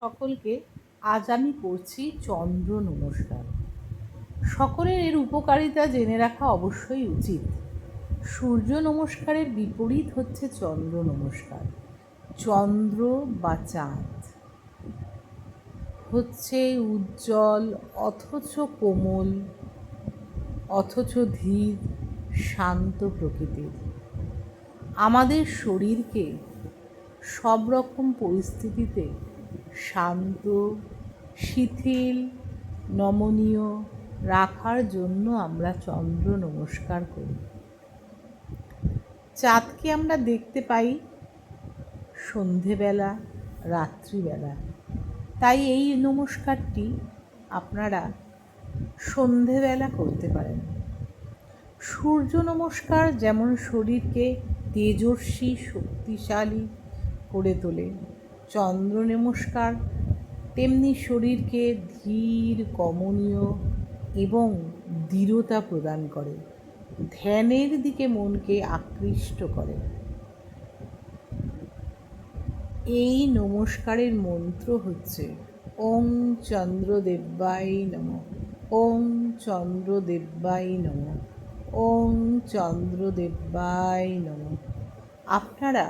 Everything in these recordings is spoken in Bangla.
সকলকে আজ আমি করছি চন্দ্র নমস্কার। সকলের এর উপকারিতা জেনে রাখা অবশ্যই উচিত। সূর্য নমস্কারের বিপরীত হচ্ছে চন্দ্র নমস্কার। চন্দ্র বা চাঁদ হচ্ছে উজ্জ্বল অথচ কোমল, অথচ ধীর, শান্ত প্রকৃতির। আমাদের শরীরকে সব রকম পরিস্থিতিতে শান্ত, শিথিল, নমনীয় রাখার জন্য আমরা চন্দ্র নমস্কার করি। চাঁদকে আমরা দেখতে পাই সন্ধেবেলা, রাত্রিবেলা। তাই এই নমস্কারটি আপনারা সন্ধেবেলা করতে পারেন। সূর্য নমস্কার যেমন শরীরকে তেজস্বী, শক্তিশালী করে তোলে, চন্দ্র নমস্কার তেমনি শরীরকে ধীর, কমনীয় এবং দৃঢ়তা প্রদান করে, ধ্যানের দিকে মনকে আকৃষ্ট করে। এই নমস্কারের মন্ত্র হচ্ছে ওং চন্দ্রদেবায় নমঃ, ওং চন্দ্রদেবায় নমঃ, ওং চন্দ্রদেবায় নমঃ। আপনারা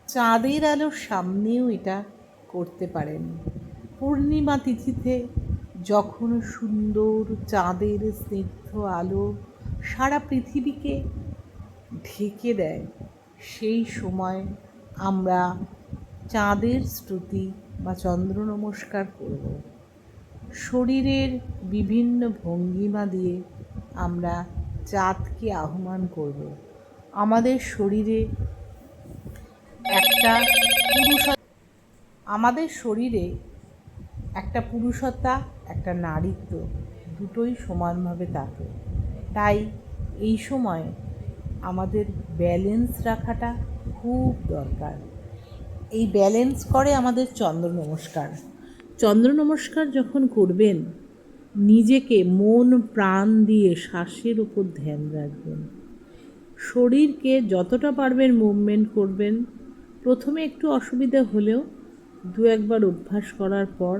চাঁদের আলোর সামনেও এটা করতে পারেন। পূর্ণিমা তিথিতে যখন সুন্দর চাঁদের স্নিগ্ধ আলো সারা পৃথিবীকে ঢেকে দেয়, সেই সময় আমরা চাঁদের স্তুতি বা চন্দ্র নমস্কার করব। শরীরের বিভিন্ন ভঙ্গিমা দিয়ে আমরা চাঁদকে আহ্বান করব। আমাদের শরীরে একটা পুরুষত্বা, একটা নারীত্ব দুটোই সমানভাবে থাকে। তাই এই সময় আমাদের ব্যালেন্স রাখাটা খুব দরকার। এই ব্যালেন্স করে আমাদের চন্দ্র নমস্কার। চন্দ্র নমস্কার যখন করবেন, নিজেকে মন প্রাণ দিয়ে শ্বাসের উপর ধ্যান রাখবেন। শরীরকে যতটা পারবেন মুভমেন্ট করবেন। প্রথমে একটু অসুবিধা হলেও দু একবার অভ্যাস করার পর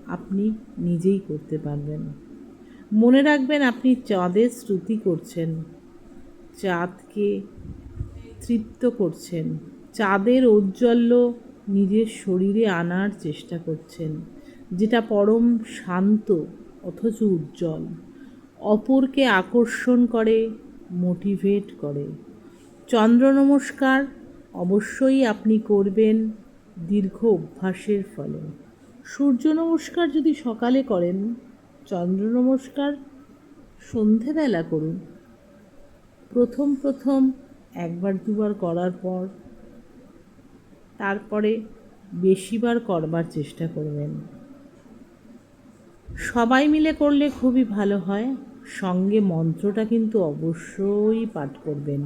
আপনি নিজেই করতে পারবেন। মনে রাখবেন আপনি চাঁদের স্তুতি করছেন, চাঁদকে তৃপ্ত করছেন, চাঁদের ঔজ্জ্বল্য নিজের শরীরে আনার চেষ্টা করছেন, যেটা পরম শান্ত অথচ উজ্জ্বল, অপরকে আকর্ষণ করে, মোটিভেট করে। চন্দ্র নমস্কার অবশ্যই আপনি করবেন দীর্ঘ অভ্যাসের ফলে। সূর্য নমস্কার যদি সকালে করেন, চন্দ্র নমস্কার সন্ধেবেলা করুন। প্রথম একবার দুবার করার পর তারপরে বেশিবার করবার চেষ্টা করবেন। সবাই মিলে করলে খুবই ভালো হয়। সঙ্গে মন্ত্রটা কিন্তু অবশ্যই পাঠ করবেন।